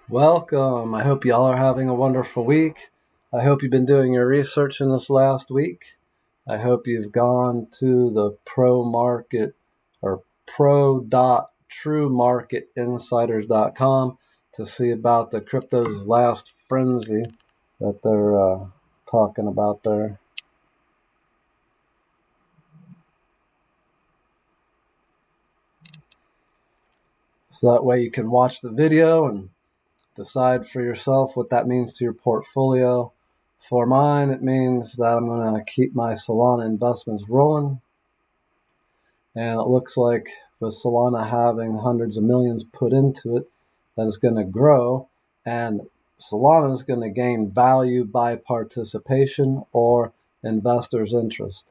Welcome. I hope y'all are having a wonderful week. I hope you've been doing your research in this last week. I hope you've gone to the pro market or pro.truemarketinsiders.com to see about the crypto's last frenzy that they're talking about there. So that way you can watch the video and decide for yourself what that means to your portfolio. For mine, it means that I'm going to keep my Solana investments rolling. And it looks like with Solana having hundreds of millions put into it, that it's going to grow. And Solana is going to gain value by participation or investors' interest.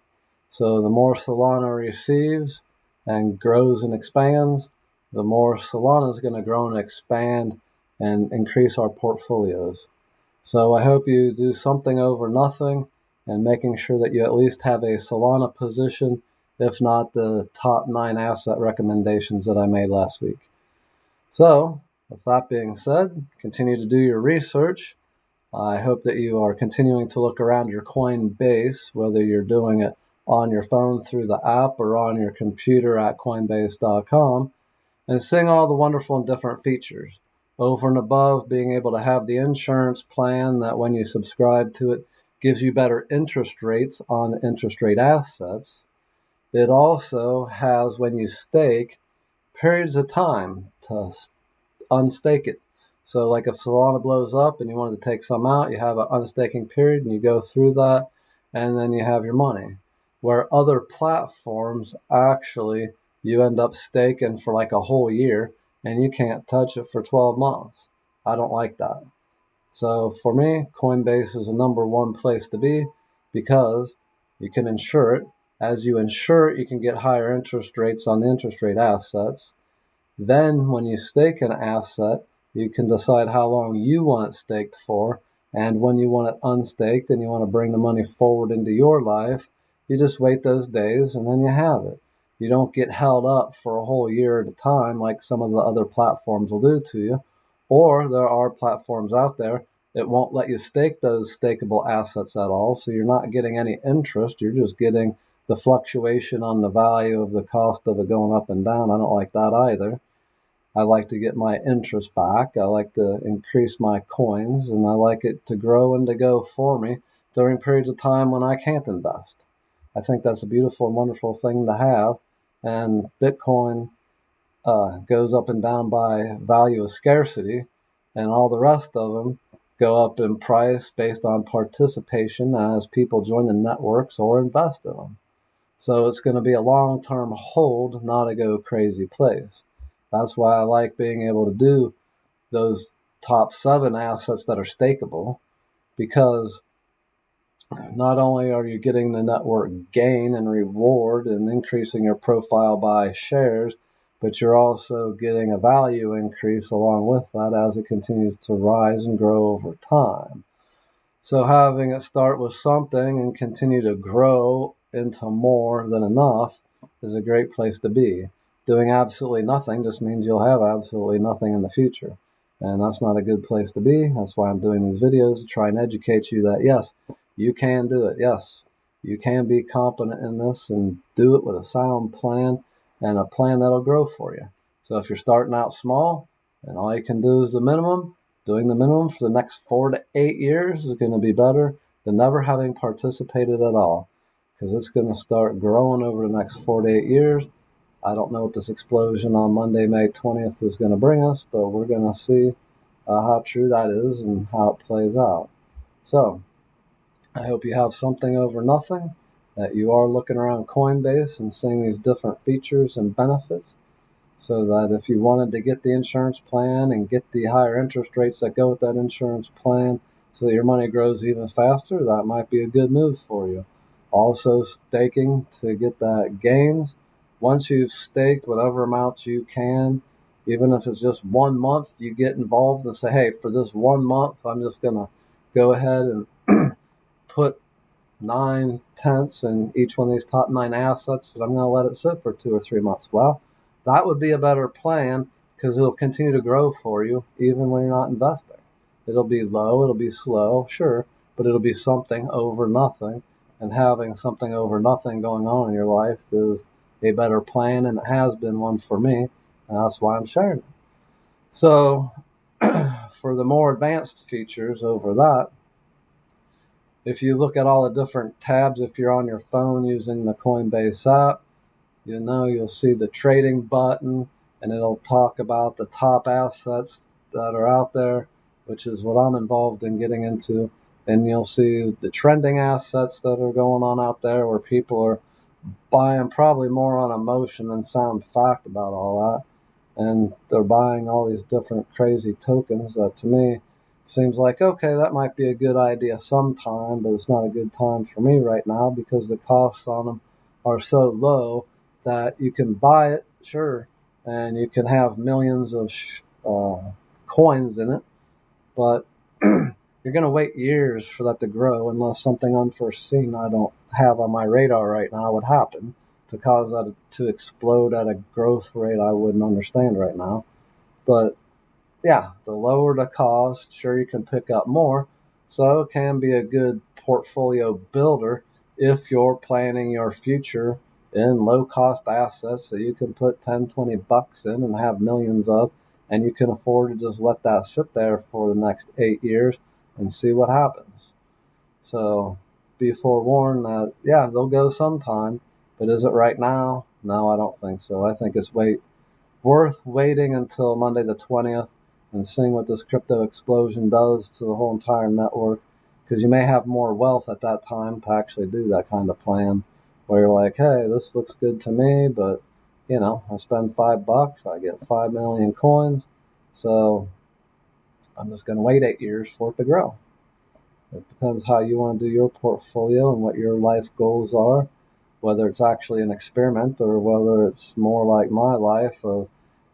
So the more Solana receives and grows and expands, the more Solana is going to grow and expand and increase our portfolios. So I hope you do something over nothing and making sure that you at least have a Solana position, if not the top 9 asset recommendations that I made last week. So with that being said, continue to do your research. I hope that you are continuing to look around your Coinbase, whether you're doing it on your phone through the app or on your computer at coinbase.com, and seeing all the wonderful and different features. Over and above being able to have the insurance plan that when you subscribe to it gives you better interest rates on interest rate assets, it also has, when you stake, periods of time to unstake it. So like if Solana blows up and you wanted to take some out, you have an unstaking period and you go through that and then you have your money. Where other platforms, actually, you end up staking for like a whole year and you can't touch it for 12 months. I don't like that. So for me, Coinbase is the number one place to be because you can insure it. As you insure it, you can get higher interest rates on the interest rate assets. Then when you stake an asset, you can decide how long you want it staked for. And when you want it unstaked and you want to bring the money forward into your life, you just wait those days and then you have it. You don't get held up for a whole year at a time like some of the other platforms will do to you. Or there are platforms out there that won't let you stake those stakeable assets at all. So you're not getting any interest. You're just getting the fluctuation on the value of the cost of it going up and down. I don't like that either. I like to get my interest back. I like to increase my coins, and I like it to grow and to go for me during periods of time when I can't invest. I think that's a beautiful and wonderful thing to have. And Bitcoin goes up and down by value of scarcity, and all the rest of them go up in price based on participation as people join the networks or invest in them. So it's going to be a long-term hold, not a go crazy place. That's why I like being able to do those top 7 assets that are stakeable, because not only are you getting the network gain and reward and increasing your profile by shares, but you're also getting a value increase along with that as it continues to rise and grow over time. So having it start with something and continue to grow into more than enough is a great place to be. Doing absolutely nothing just means you'll have absolutely nothing in the future. And that's not a good place to be. That's why I'm doing these videos, to try and educate you that yes, you can do it. Yes, you can be competent in this and do it with a sound plan and a plan that'll grow for you. So if you're starting out small and all you can do is the minimum, doing the minimum for the next 4 to 8 years is going to be better than never having participated at all, because it's going to start growing over the next 4 to 8 years. I don't know what this explosion on Monday, May 20th is going to bring us, but we're going to see how true that is and how it plays out. So I hope you have something over nothing, that you are looking around Coinbase and seeing these different features and benefits, so that if you wanted to get the insurance plan and get the higher interest rates that go with that insurance plan so that your money grows even faster, that might be a good move for you. Also staking to get that gains. Once you've staked whatever amounts you can, even if it's just 1 month, you get involved and say, hey, for this 1 month, I'm just going to go ahead and put 9/10 in each one of these top 9 assets, and I'm going to let it sit for 2 or 3 months. Well, that would be a better plan because it'll continue to grow for you even when you're not investing. It'll be low, it'll be slow, sure, but it'll be something over nothing. And having something over nothing going on in your life is a better plan, and it has been one for me, and that's why I'm sharing it. So for the more advanced features over that, if you look at all the different tabs, if you're on your phone using the Coinbase app, you'll see the trading button, and it'll talk about the top assets that are out there, which is what I'm involved in getting into. And you'll see the trending assets that are going on out there, where people are buying probably more on emotion than sound fact about all that. And they're buying all these different crazy tokens that, to me, seems like, okay, that might be a good idea sometime, but it's not a good time for me right now because the costs on them are so low that you can buy it, sure, and you can have millions of coins in it, but you're going to wait years for that to grow unless something unforeseen I don't have on my radar right now would happen to cause that to explode at a growth rate I wouldn't understand right now. But yeah, the lower the cost, sure, you can pick up more. So it can be a good portfolio builder if you're planning your future in low cost assets that you can put 10, 20 bucks in and have millions of, and you can afford to just let that sit there for the next 8 years and see what happens. So be forewarned that, yeah, they'll go sometime, but is it right now? No, I don't think so. I think it's worth waiting until Monday the 20th and seeing what this crypto explosion does to the whole entire network, because you may have more wealth at that time to actually do that kind of plan where you're like, hey, this looks good to me, but I spend $5, I get 5 million coins, so I'm just going to wait 8 years for it to grow. It depends how you want to do your portfolio and what your life goals are, whether it's actually an experiment or whether it's more like my life of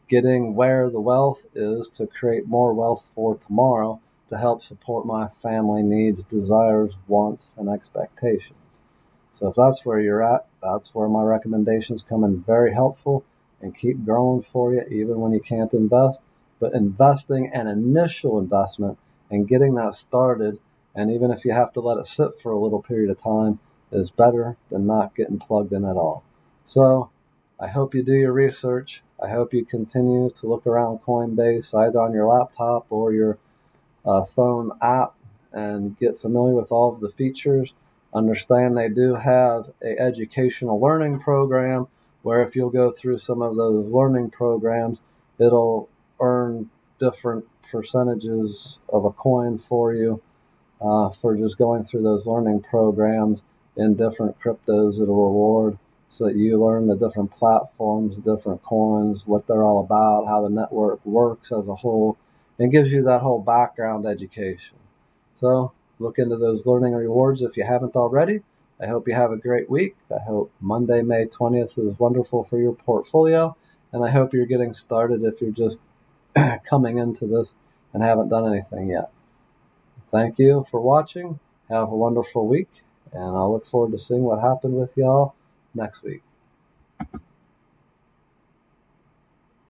getting where the wealth is to create more wealth for tomorrow to help support my family needs, desires, wants, and expectations. So if that's where you're at, that's where my recommendations come in very helpful and keep growing for you even when you can't invest. But investing an initial investment and getting that started, and even if you have to let it sit for a little period of time, is better than not getting plugged in at all. So I hope you do your research. I hope you continue to look around Coinbase either on your laptop or your phone app and get familiar with all of the features. Understand they do have an educational learning program where if you'll go through some of those learning programs, it'll earn different percentages of a coin for you for just going through those learning programs in different cryptos. It'll reward so that you learn the different platforms, different coins, what they're all about, how the network works as a whole, and gives you that whole background education. So look into those learning rewards if you haven't already. I hope you have a great week. I hope Monday, May 20th is wonderful for your portfolio, and I hope you're getting started if you're just coming into this and haven't done anything yet. Thank you for watching. Have a wonderful week, and I'll look forward to seeing what happened with y'all next week.